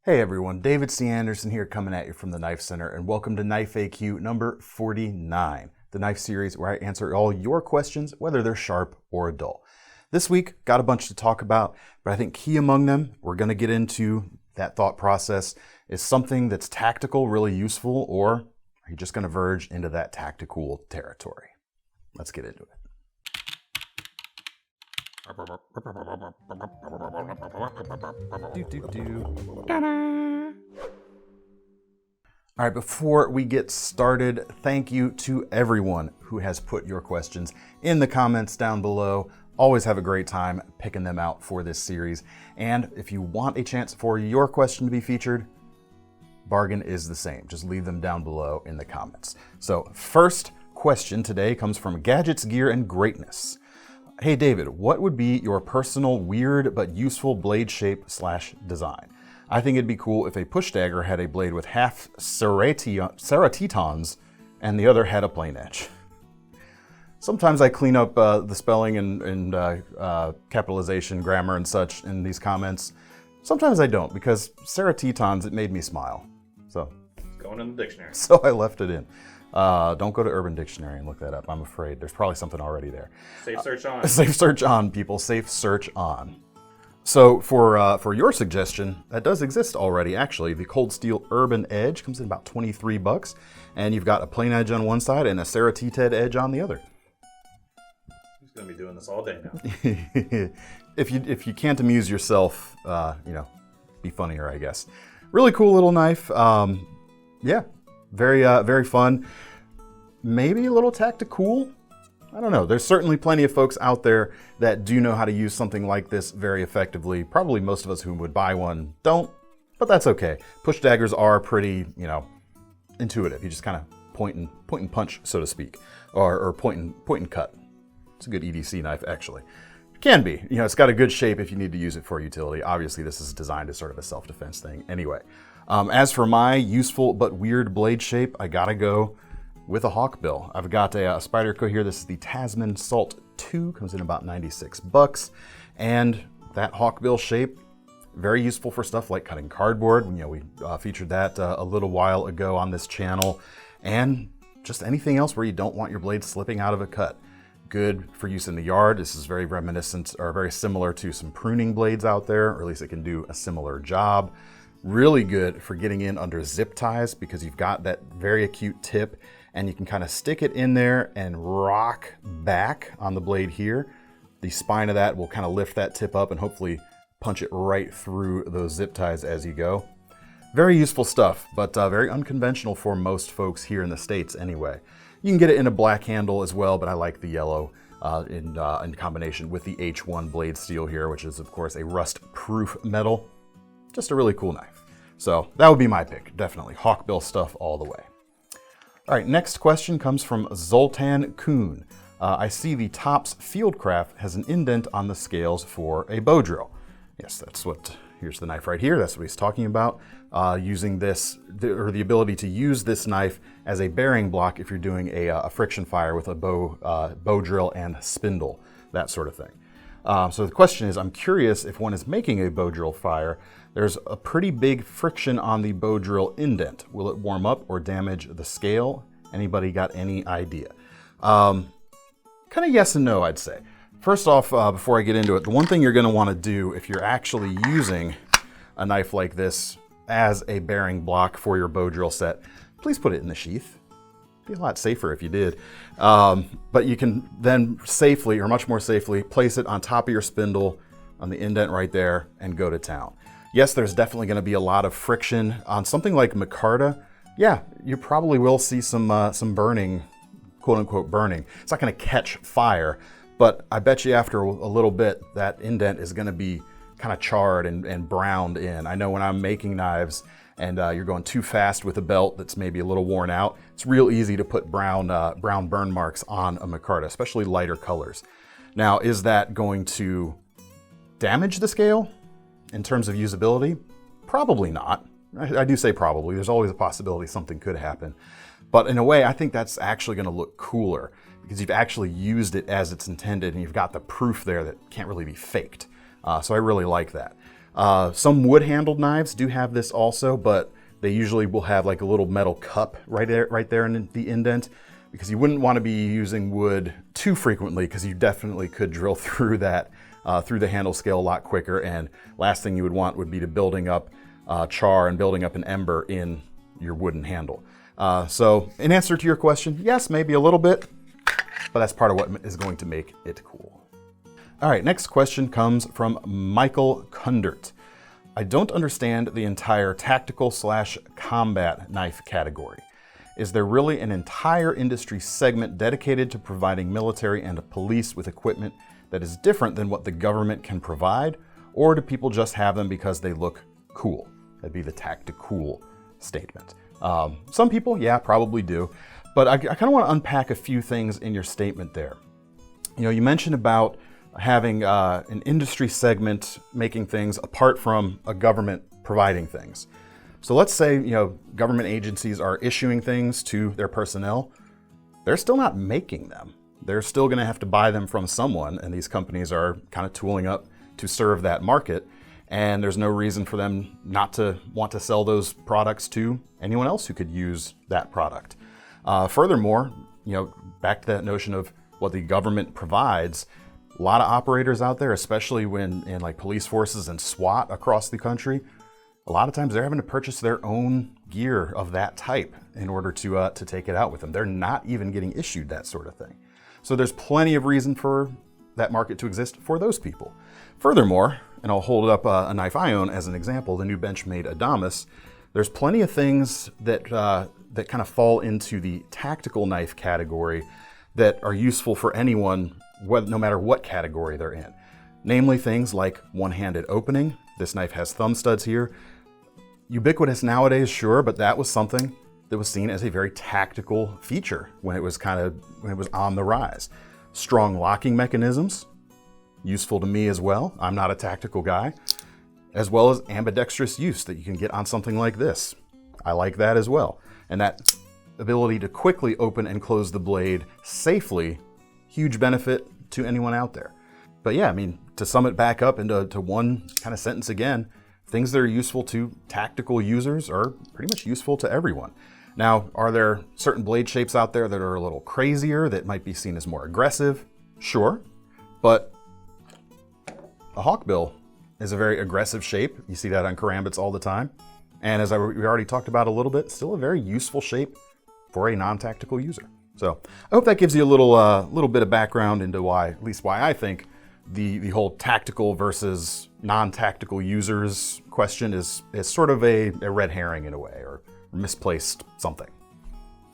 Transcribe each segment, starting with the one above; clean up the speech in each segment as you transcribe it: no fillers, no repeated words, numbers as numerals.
Hey everyone, David C. Anderson here coming at you from the Knife Center, and welcome to Knife AQ number 49, the knife series where I answer all your questions, whether they're sharp or dull. This week, got a bunch to talk about, but I think key among them, we're going to get into that thought process. Is something that's tactical really useful, or are you just going to verge into that tacti-cool territory? Let's get into it. All right, before we get started, thank you to everyone who has put your questions in the comments down below. Always have a great time picking them out for this series. And if you want a chance for your question to be featured, bargain is the same. Just leave them down below in the comments. So first question today comes from Gadgets, Gear, and Greatness. Hey David, what would be your personal weird but useful blade shape / design? I think it'd be cool if a push dagger had a blade with half serratitons and the other had a plain edge. Sometimes I clean up the spelling and capitalization, grammar and such in these comments. Sometimes I don't, because serratitons, it made me smile. So it's going in the dictionary. So I left it in. Don't go to Urban Dictionary and look that up. I'm afraid there's probably something already there. Safe search on. Safe search on, people. Safe search on. So for your suggestion, that does exist already, actually. The Cold Steel Urban Edge comes in about $23, and you've got a plain edge on one side and a serratited edge on the other. He's going to be doing this all day now. If you can't amuse yourself, be funnier, I guess. Really cool little knife. Yeah, very fun. Maybe a little tacti-cool. I don't know. There's certainly plenty of folks out there that do know how to use something like this very effectively. Probably most of us who would buy one don't, but that's okay. Push daggers are pretty, intuitive. You just kind of point and punch, so to speak, or point and cut. It's a good EDC knife, actually. It can be. It's got a good shape if you need to use it for utility. Obviously, this is designed as sort of a self-defense thing anyway. As for my useful but weird blade shape, I gotta go with a hawkbill. I've got a Spyderco here. This is the Tasman Salt 2, comes in about $96. And that hawkbill shape, very useful for stuff like cutting cardboard. We featured that a little while ago on this channel. And just anything else where you don't want your blade slipping out of a cut. Good for use in the yard. This is very reminiscent or very similar to some pruning blades out there, or at least it can do a similar job. Really good for getting in under zip ties because you've got that very acute tip and you can kind of stick it in there and rock back on the blade here. The spine of that will kind of lift that tip up and hopefully punch it right through those zip ties as you go. Very useful stuff, but very unconventional for most folks here in the States anyway. You can get it in a black handle as well, but I like the yellow in combination with the H1 blade steel here, which is of course a rust-proof metal. Just a really cool knife. So that would be my pick, definitely. Hawkbill stuff all the way. All right, next question comes from Zoltan Kuhn. I see the Tops Fieldcraft has an indent on the scales for a bow drill. Yes, here's the knife right here. That's what he's talking about. Using this, or the ability to use this knife as a bearing block if you're doing a friction fire with a bow drill and spindle, that sort of thing. So the question is, I'm curious if one is making a bow drill fire, there's a pretty big friction on the bow drill indent. Will it warm up or damage the scale? Anybody got any idea? Kind of yes and no, I'd say. First off, before I get into it, the one thing you're going to want to do if you're actually using a knife like this as a bearing block for your bow drill set, please put it in the sheath. It'd be a lot safer if you did. But you can then safely, or much more safely, place it on top of your spindle on the indent right there and go to town. Yes, there's definitely going to be a lot of friction on something like micarta. Yeah, you probably will see some burning, quote unquote burning. It's not going to catch fire, but I bet you after a little bit that indent is going to be kind of charred and browned in. I know when I'm making knives and you're going too fast with a belt that's maybe a little worn out, it's real easy to put brown burn marks on a micarta, especially lighter colors. Now, is that going to damage the scale in terms of usability? Probably not. I do say probably. There's always a possibility something could happen. But in a way, I think that's actually going to look cooler because you've actually used it as it's intended and you've got the proof there that can't really be faked. So I really like that. Some wood-handled knives do have this also, but they usually will have like a little metal cup right there in the indent, because you wouldn't want to be using wood too frequently, because you definitely could drill through that, through the handle scale a lot quicker, and last thing you would want would be to building up char and building up an ember in your wooden handle. So in answer to your question, yes, maybe a little bit, but that's part of what is going to make it cool. All right, next question comes from Michael Kundert. I don't understand the entire tactical/combat knife category. Is there really an entire industry segment dedicated to providing military and police with equipment that is different than what the government can provide? Or do people just have them because they look cool? That'd be the tacti-cool statement. Some people, yeah, probably do. But I kind of want to unpack a few things in your statement there. You know, you mentioned about having an industry segment making things apart from a government providing things. So let's say, you know, government agencies are issuing things to their personnel. They're still not making them. They're still going to have to buy them from someone, and these companies are kind of tooling up to serve that market. And there's no reason for them not to want to sell those products to anyone else who could use that product. Furthermore, you know, back to that notion of what the government provides, a lot of operators out there, especially when in like police forces and SWAT across the country, a lot of times they're having to purchase their own gear of that type in order to take it out with them. They're not even getting issued that sort of thing. So there's plenty of reason for that market to exist for those people. Furthermore, and I'll hold up a knife I own as an example, the new Benchmade Adamas, there's plenty of things that that kind of fall into the tactical knife category that are useful for anyone, no matter what category they're in. Namely things like one-handed opening. This knife has thumb studs here. Ubiquitous nowadays, sure, but that was something that was seen as a very tactical feature when it was on the rise. Strong locking mechanisms, useful to me as well. I'm not a tactical guy. As well as ambidextrous use that you can get on something like this. I like that as well. And that ability to quickly open and close the blade safely, huge benefit to anyone out there. But yeah, I mean, to sum it back up into one kind of sentence again, things that are useful to tactical users are pretty much useful to everyone. Now, are there certain blade shapes out there that are a little crazier, that might be seen as more aggressive? Sure, but a hawkbill is a very aggressive shape. You see that on karambits all the time. And as we already talked about a little bit, still a very useful shape for a non-tactical user. So I hope that gives you a little bit of background into why I think the whole tactical versus non-tactical users question is sort of a red herring in a way, or misplaced something.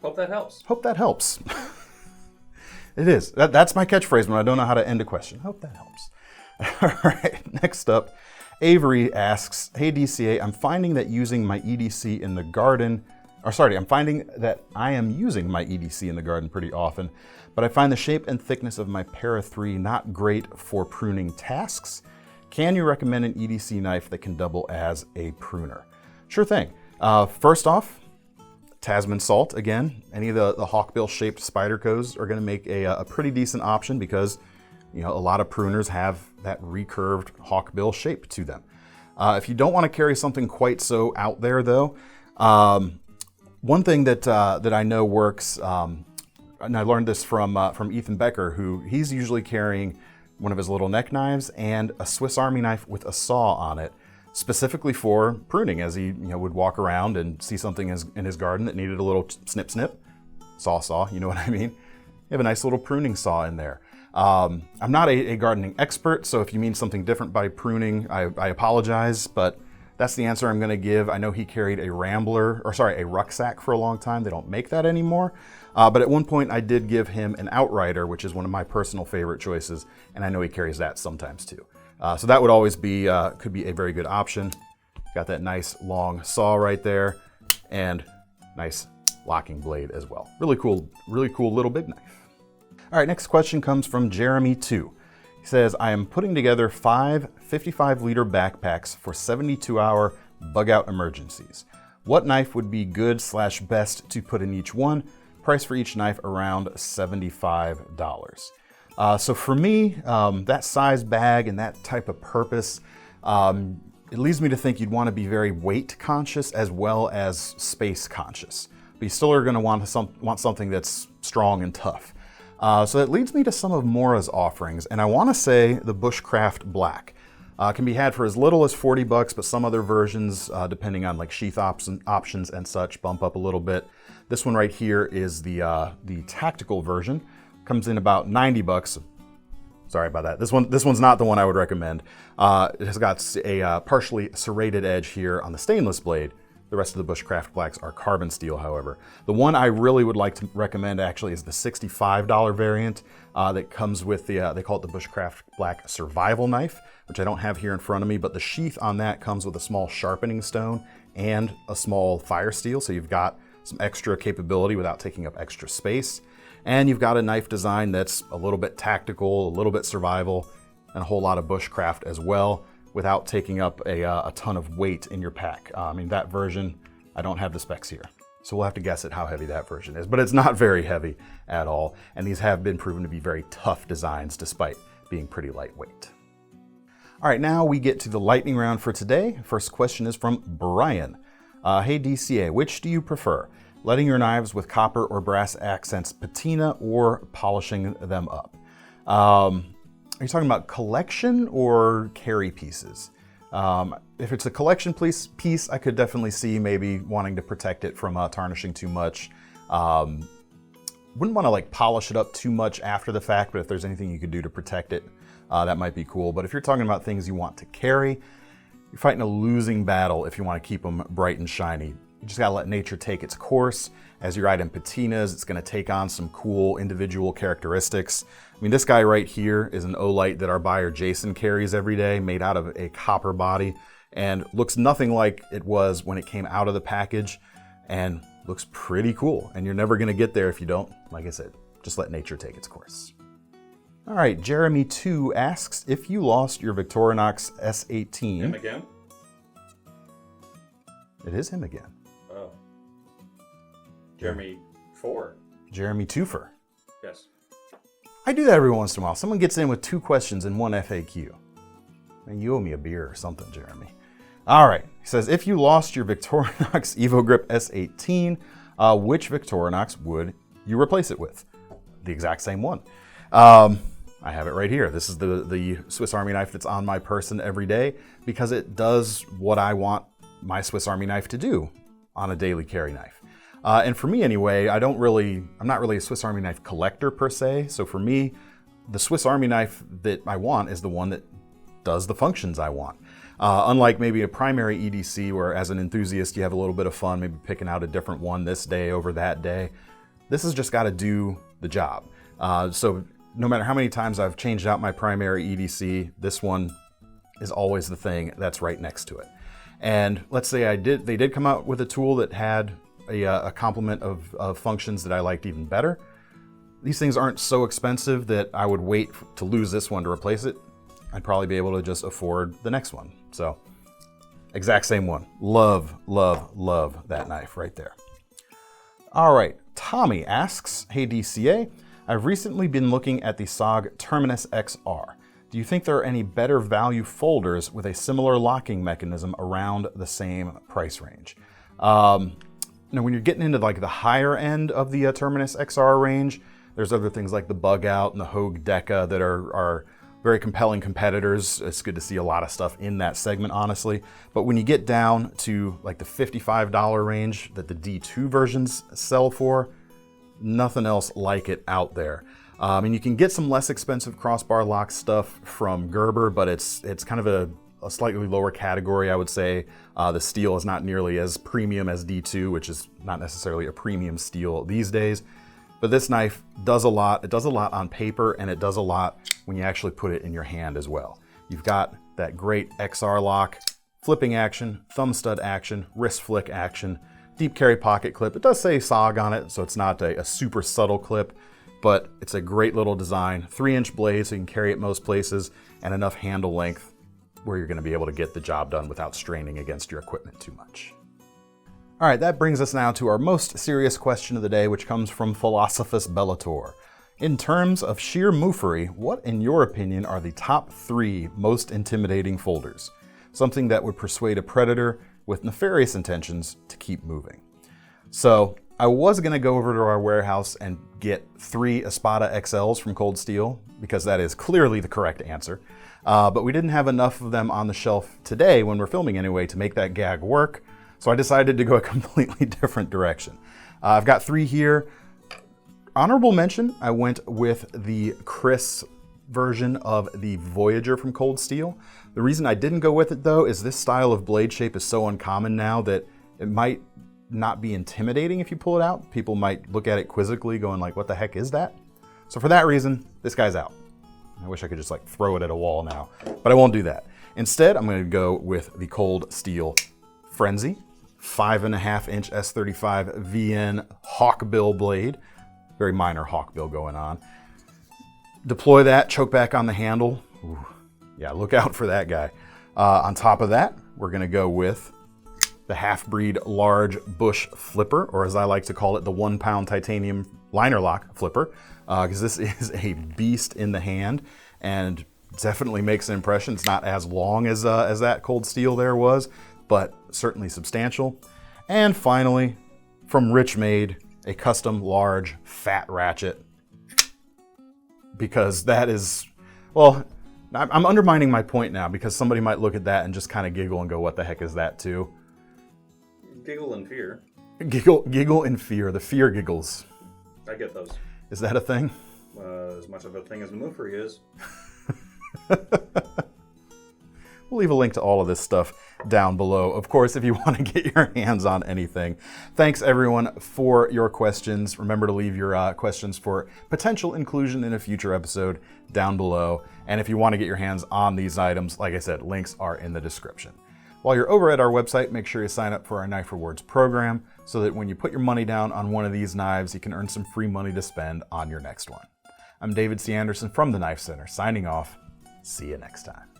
Hope that helps. Hope that helps. It is. That's my catchphrase when I don't know how to end a question. Hope that helps. All right, next up, Avery asks, hey DCA, I'm finding that I am using my EDC in the garden pretty often, but I find the shape and thickness of my Para 3 not great for pruning tasks. Can you recommend an EDC knife that can double as a pruner? Sure thing. First off, Tasman Salt, again, any of the hawkbill shaped Spydercos are gonna make a pretty decent option, because you know, a lot of pruners have that recurved hawkbill shape to them. If you don't want to carry something quite so out there though, one thing that I know works, and I learned this from Ethan Becker, he's usually carrying one of his little neck knives and a Swiss Army knife with a saw on it, specifically for pruning, as he would walk around and see something in his garden that needed a little snip, saw, you know what I mean? You have a nice little pruning saw in there. I'm not a gardening expert, so if you mean something different by pruning, I apologize, but that's the answer I'm going to give. I know he carried a rucksack for a long time. They don't make that anymore. But at one point I did give him an Outrider, which is one of my personal favorite choices, and I know he carries that sometimes too. So that would always be, could be a very good option. Got that nice long saw right there, and nice locking blade as well. Really cool little big knife. All right, next question comes from Jeremy 2. He says, I am putting together 5 55-liter backpacks for 72-hour bug-out emergencies. What knife would be good/best to put in each one? Price for each knife around $75. So for me, that size bag and that type of purpose, it leads me to think you'd want to be very weight conscious as well as space conscious. But you still are going to want something that's strong and tough. So that leads me to some of Mora's offerings, and I want to say the Bushcraft Black. Can be had for as little as $40, but some other versions, depending on like sheath options and such, bump up a little bit. This one right here is the tactical version. Comes in about $90. Sorry about that. This one's not the one I would recommend. It has got a partially serrated edge here on the stainless blade. The rest of the Bushcraft Blacks are carbon steel, however. The one I really would like to recommend actually is the $65 variant that comes with the, they call it the Bushcraft Black Survival Knife, which I don't have here in front of me, but the sheath on that comes with a small sharpening stone and a small fire steel, so you've got some extra capability without taking up extra space. And you've got a knife design that's a little bit tactical, a little bit survival, and a whole lot of bushcraft as well, without taking up a ton of weight in your pack. I mean, that version, I don't have the specs here, so we'll have to guess at how heavy that version is, but it's not very heavy at all, and these have been proven to be very tough designs despite being pretty lightweight. All right, now we get to the lightning round for today. First question is from Brian. Hey DCA, which do you prefer? Letting your knives with copper or brass accents patina or polishing them up? Are you talking about collection or carry pieces? If it's a collection piece, I could definitely see maybe wanting to protect it from tarnishing too much. Wouldn't want to like polish it up too much after the fact, but if there's anything you could do to protect it, that might be cool. But if you're talking about things you want to carry, you're fighting a losing battle if you want to keep them bright and shiny. You just gotta let nature take its course. As your item patinas, it's gonna take on some cool individual characteristics. I mean, this guy right here is an Olight that our buyer Jason carries every day, made out of a copper body, and looks nothing like it was when it came out of the package, and looks pretty cool. And you're never gonna get there if you don't, like I said, just let nature take its course. All right, Jeremy 2 asks, if you lost your Victorinox S18... Him again? It is him again. Oh. Jeremy 4. Jeremy Twofer. Yes. I do that every once in a while. Someone gets in with 2 questions in one FAQ. Man, you owe me a beer or something, Jeremy. All right, he says, if you lost your Victorinox EvoGrip S18, which Victorinox would you replace it with? The exact same one. I have it right here. This is the Swiss Army knife that's on my person every day because it does what I want my Swiss Army knife to do on a daily carry knife. And for me anyway, I'm not really a Swiss Army knife collector per se. So for me, the Swiss Army knife that I want is the one that does the functions I want. Unlike maybe a primary EDC where as an enthusiast, you have a little bit of fun, maybe picking out a different one this day over that day. This has just got to do the job. So no matter how many times I've changed out my primary EDC, this one is always the thing that's right next to it. And let's say they did come out with a tool that had a complement of functions that I liked even better. These things aren't so expensive that I would wait to lose this one to replace it. I'd probably be able to just afford the next one. So, exact same one. Love, love, love that knife right there. All right, Tommy asks, hey DCA, I've recently been looking at the SOG Terminus XR. Do you think there are any better value folders with a similar locking mechanism around the same price range? Now, when you're getting into like the higher end of the Terminus XR range, there's other things like the Bugout and the Hogue Deca that are very compelling competitors. It's good to see a lot of stuff in that segment, honestly. But when you get down to like the $55 range that the D2 versions sell for, nothing else like it out there. And you can get some less expensive crossbar lock stuff from Gerber, but it's kind of a slightly lower category, I would say. The steel is not nearly as premium as D2, which is not necessarily a premium steel these days. But this knife does a lot. It does a lot on paper, and it does a lot when you actually put it in your hand as well. You've got that great XR lock, flipping action, thumb stud action, wrist flick action, deep carry pocket clip. It does say SOG on it, so it's not a super subtle clip, but it's a great little design. 3-inch blade, so you can carry it most places, and enough handle length where you're gonna be able to get the job done without straining against your equipment too much. All right, that brings us now to our most serious question of the day, which comes from Philosophus Bellator. In terms of sheer moofery, what, in your opinion, are the top 3 most intimidating folders? something that would persuade a predator with nefarious intentions to keep moving. So I was going to go over to our warehouse and get 3 Espada XLs from Cold Steel, because that is clearly the correct answer. But we didn't have enough of them on the shelf today when we're filming anyway to make that gag work. So I decided to go a completely different direction. I've got 3 here. Honorable mention, I went with the Chris version of the Voyager from Cold Steel. The reason I didn't go with it though is this style of blade shape is so uncommon now that it might not be intimidating if you pull it out. People might look at it quizzically going like, what the heck is that? So for that reason, this guy's out. I wish I could just like throw it at a wall now, but I won't do that. Instead, I'm going to go with the Cold Steel Frenzy 5.5-inch S35 VN Hawkbill blade. Very minor hawkbill going on. Deploy that, choke back on the handle. Ooh, yeah, look out for that guy. On top of that, we're going to go with the Half-Breed Large Bush Flipper, or as I like to call it, the 1-pound titanium liner lock flipper, because this is a beast in the hand and definitely makes an impression. It's not as long as that Cold Steel there was, but certainly substantial. And finally, from Richmade, a custom large fat ratchet, because that is, well, I'm undermining my point now because somebody might look at that and just kind of giggle and go, what the heck is that too? Giggle in fear. Giggle in fear, the fear giggles. I get those. Is that a thing? As much of a thing as the Moofree is. We'll leave a link to all of this stuff down below. Of course, if you want to get your hands on anything. Thanks everyone for your questions. Remember to leave your questions for potential inclusion in a future episode down below. And if you want to get your hands on these items, like I said, links are in the description. While you're over at our website, make sure you sign up for our Knife Rewards program so that when you put your money down on one of these knives, you can earn some free money to spend on your next one. I'm David C. Anderson from the Knife Center, signing off. See you next time.